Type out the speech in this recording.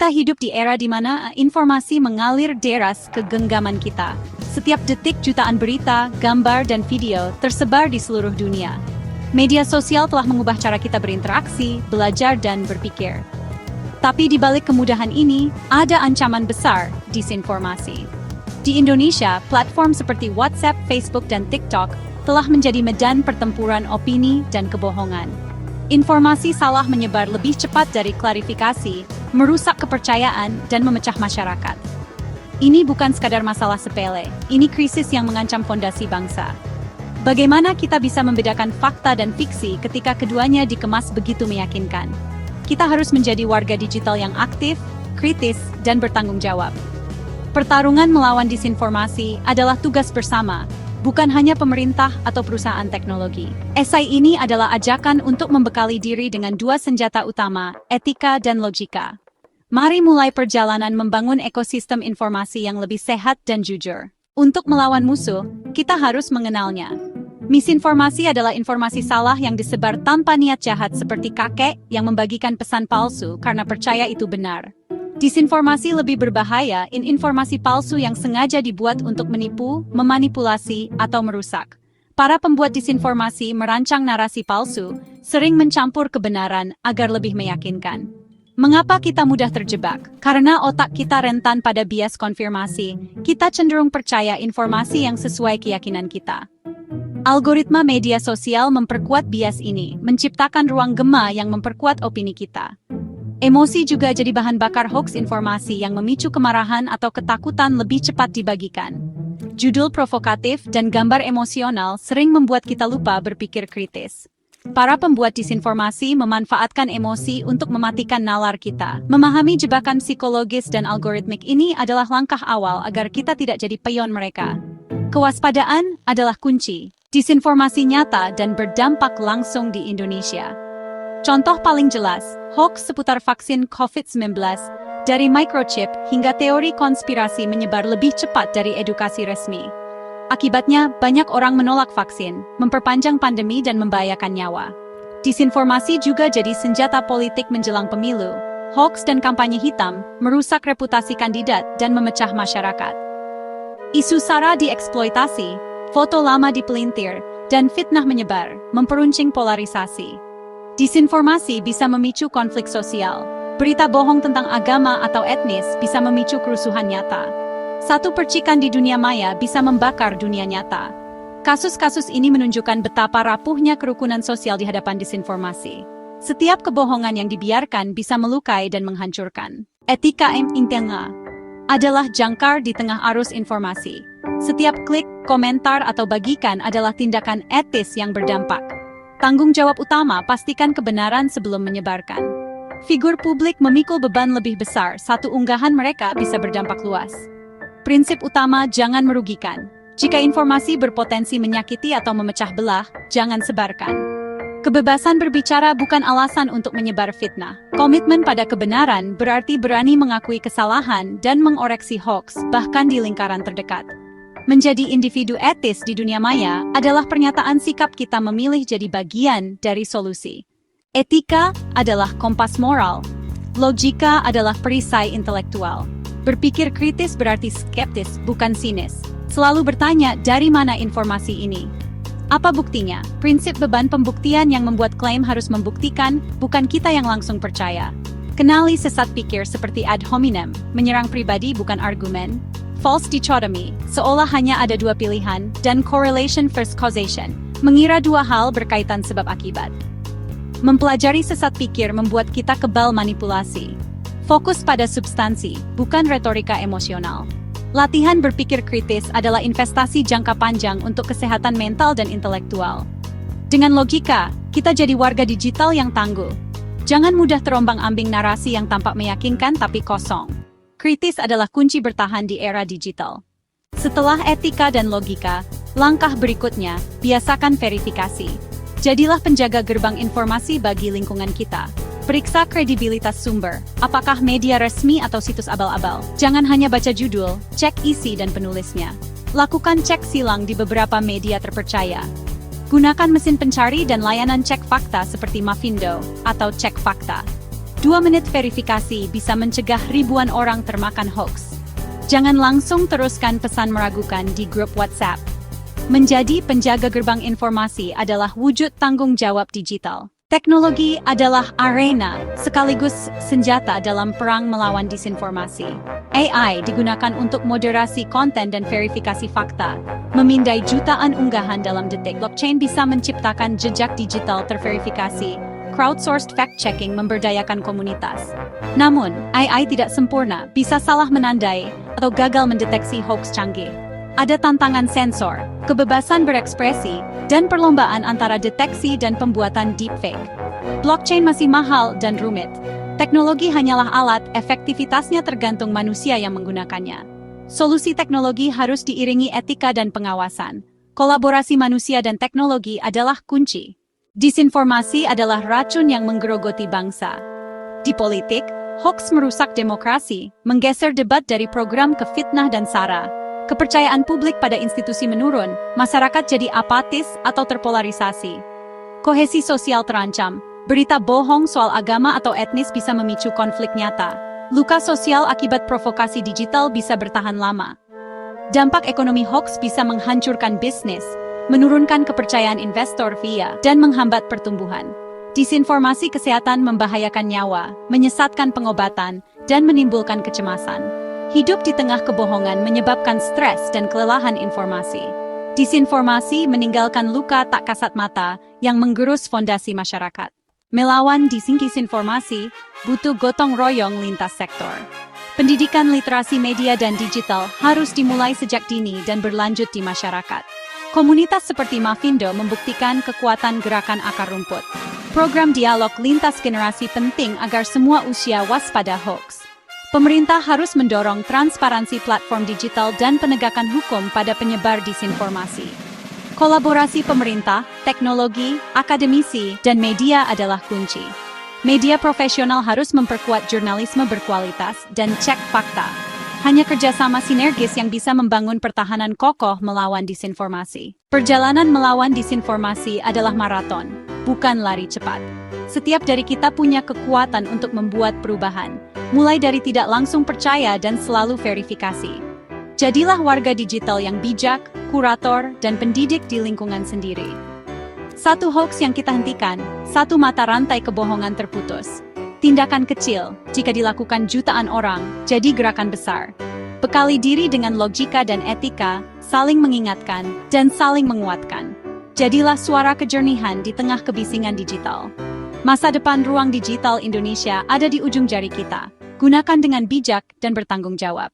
Kita hidup di era di mana informasi mengalir deras ke genggaman kita. Setiap detik jutaan berita, gambar, dan video tersebar di seluruh dunia. Media sosial telah mengubah cara kita berinteraksi, belajar, dan berpikir. Tapi di balik kemudahan ini, ada ancaman besar, disinformasi. Di Indonesia, platform seperti WhatsApp, Facebook, dan TikTok telah menjadi medan pertempuran opini dan kebohongan. Informasi salah menyebar lebih cepat dari klarifikasi, merusak kepercayaan, dan memecah masyarakat. Ini bukan sekadar masalah sepele, ini krisis yang mengancam fondasi bangsa. Bagaimana kita bisa membedakan fakta dan fiksi ketika keduanya dikemas begitu meyakinkan? Kita harus menjadi warga digital yang aktif, kritis, dan bertanggung jawab. Pertarungan melawan disinformasi adalah tugas bersama, bukan hanya pemerintah atau perusahaan teknologi. Esai ini adalah ajakan untuk membekali diri dengan dua senjata utama, etika dan logika. Mari mulai perjalanan membangun ekosistem informasi yang lebih sehat dan jujur. Untuk melawan musuh, kita harus mengenalnya. Misinformasi adalah informasi salah yang disebar tanpa niat jahat seperti kakek yang membagikan pesan palsu karena percaya itu benar. Disinformasi lebih berbahaya, informasi palsu yang sengaja dibuat untuk menipu, memanipulasi, atau merusak. Para pembuat disinformasi merancang narasi palsu, sering mencampur kebenaran agar lebih meyakinkan. Mengapa kita mudah terjebak? Karena otak kita rentan pada bias konfirmasi, kita cenderung percaya informasi yang sesuai keyakinan kita. Algoritma media sosial memperkuat bias ini, menciptakan ruang gema yang memperkuat opini kita. Emosi juga jadi bahan bakar hoaks informasi yang memicu kemarahan atau ketakutan lebih cepat dibagikan. Judul provokatif dan gambar emosional sering membuat kita lupa berpikir kritis. Para pembuat disinformasi memanfaatkan emosi untuk mematikan nalar kita. Memahami jebakan psikologis dan algoritmik ini adalah langkah awal agar kita tidak jadi peon mereka. Kewaspadaan adalah kunci. Disinformasi nyata dan berdampak langsung di Indonesia. Contoh paling jelas, hoaks seputar vaksin COVID-19, dari microchip hingga teori konspirasi menyebar lebih cepat dari edukasi resmi. Akibatnya, banyak orang menolak vaksin, memperpanjang pandemi dan membahayakan nyawa. Disinformasi juga jadi senjata politik menjelang pemilu. Hoaks dan kampanye hitam merusak reputasi kandidat dan memecah masyarakat. Isu SARA dieksploitasi, foto lama dipelintir, dan fitnah menyebar, memperuncing polarisasi. Disinformasi bisa memicu konflik sosial. Berita bohong tentang agama atau etnis bisa memicu kerusuhan nyata. Satu percikan di dunia maya bisa membakar dunia nyata. Kasus-kasus ini menunjukkan betapa rapuhnya kerukunan sosial di hadapan disinformasi. Setiap kebohongan yang dibiarkan bisa melukai dan menghancurkan. Etika interna adalah jangkar di tengah arus informasi. Setiap klik, komentar, atau bagikan adalah tindakan etis yang berdampak. Tanggung jawab utama, pastikan kebenaran sebelum menyebarkan. Figur publik memikul beban lebih besar, satu unggahan mereka bisa berdampak luas. Prinsip utama, jangan merugikan. Jika informasi berpotensi menyakiti atau memecah belah, jangan sebarkan. Kebebasan berbicara bukan alasan untuk menyebar fitnah. Komitmen pada kebenaran berarti berani mengakui kesalahan dan mengoreksi hoaks, bahkan di lingkaran terdekat. Menjadi individu etis di dunia maya adalah pernyataan sikap kita memilih jadi bagian dari solusi. Etika adalah kompas moral. Logika adalah perisai intelektual. Berpikir kritis berarti skeptis, bukan sinis. Selalu bertanya, dari mana informasi ini? Apa buktinya? Prinsip beban pembuktian yang membuat klaim harus membuktikan, bukan kita yang langsung percaya. Kenali sesat pikir seperti ad hominem, menyerang pribadi bukan argumen. False dichotomy, seolah hanya ada dua pilihan, dan correlation versus causation, mengira dua hal berkaitan sebab akibat. Mempelajari sesat pikir membuat kita kebal manipulasi. Fokus pada substansi, bukan retorika emosional. Latihan berpikir kritis adalah investasi jangka panjang untuk kesehatan mental dan intelektual. Dengan logika, kita jadi warga digital yang tangguh. Jangan mudah terombang-ambing narasi yang tampak meyakinkan tapi kosong. Kritis adalah kunci bertahan di era digital. Setelah etika dan logika, langkah berikutnya, biasakan verifikasi. Jadilah penjaga gerbang informasi bagi lingkungan kita. Periksa kredibilitas sumber, apakah media resmi atau situs abal-abal. Jangan hanya baca judul, cek isi dan penulisnya. Lakukan cek silang di beberapa media terpercaya. Gunakan mesin pencari dan layanan cek fakta seperti Mavindo atau Cek Fakta. 2 menit verifikasi bisa mencegah ribuan orang termakan hoax. Jangan langsung teruskan pesan meragukan di grup WhatsApp. Menjadi penjaga gerbang informasi adalah wujud tanggung jawab digital. Teknologi adalah arena sekaligus senjata dalam perang melawan disinformasi. AI digunakan untuk moderasi konten dan verifikasi fakta, memindai jutaan unggahan dalam detik. Blockchain bisa menciptakan jejak digital terverifikasi. Crowdsourced fact-checking memberdayakan komunitas. Namun, AI tidak sempurna, bisa salah menandai atau gagal mendeteksi hoax canggih. Ada tantangan sensor, kebebasan berekspresi, dan perlombaan antara deteksi dan pembuatan deepfake. Blockchain masih mahal dan rumit. Teknologi hanyalah alat, efektivitasnya tergantung manusia yang menggunakannya. Solusi teknologi harus diiringi etika dan pengawasan. Kolaborasi manusia dan teknologi adalah kunci. Disinformasi adalah racun yang menggerogoti bangsa. Di politik, hoax merusak demokrasi, menggeser debat dari program ke fitnah dan sara. Kepercayaan publik pada institusi menurun, masyarakat jadi apatis atau terpolarisasi. Kohesi sosial terancam, berita bohong soal agama atau etnis bisa memicu konflik nyata. Luka sosial akibat provokasi digital bisa bertahan lama. Dampak ekonomi hoax bisa menghancurkan bisnis, menurunkan kepercayaan investor dan menghambat pertumbuhan. Disinformasi kesehatan membahayakan nyawa, menyesatkan pengobatan, dan menimbulkan kecemasan. Hidup di tengah kebohongan menyebabkan stres dan kelelahan informasi. Disinformasi meninggalkan luka tak kasat mata yang menggerus fondasi masyarakat. Melawan disinformasi butuh gotong royong lintas sektor. Pendidikan literasi media dan digital harus dimulai sejak dini dan berlanjut di masyarakat. Komunitas seperti Mavindo membuktikan kekuatan gerakan akar rumput. Program dialog lintas generasi penting agar semua usia waspada hoax. Pemerintah harus mendorong transparansi platform digital dan penegakan hukum pada penyebar disinformasi. Kolaborasi pemerintah, teknologi, akademisi, dan media adalah kunci. Media profesional harus memperkuat jurnalisme berkualitas dan cek fakta. Hanya kerjasama sinergis yang bisa membangun pertahanan kokoh melawan disinformasi. Perjalanan melawan disinformasi adalah maraton, bukan lari cepat. Setiap dari kita punya kekuatan untuk membuat perubahan, mulai dari tidak langsung percaya dan selalu verifikasi. Jadilah warga digital yang bijak, kurator, dan pendidik di lingkungan sendiri. Satu hoax yang kita hentikan, satu mata rantai kebohongan terputus. Tindakan kecil, jika dilakukan jutaan orang, jadi gerakan besar. Bekali diri dengan logika dan etika, saling mengingatkan, dan saling menguatkan. Jadilah suara kejernihan di tengah kebisingan digital. Masa depan ruang digital Indonesia ada di ujung jari kita. Gunakan dengan bijak dan bertanggung jawab.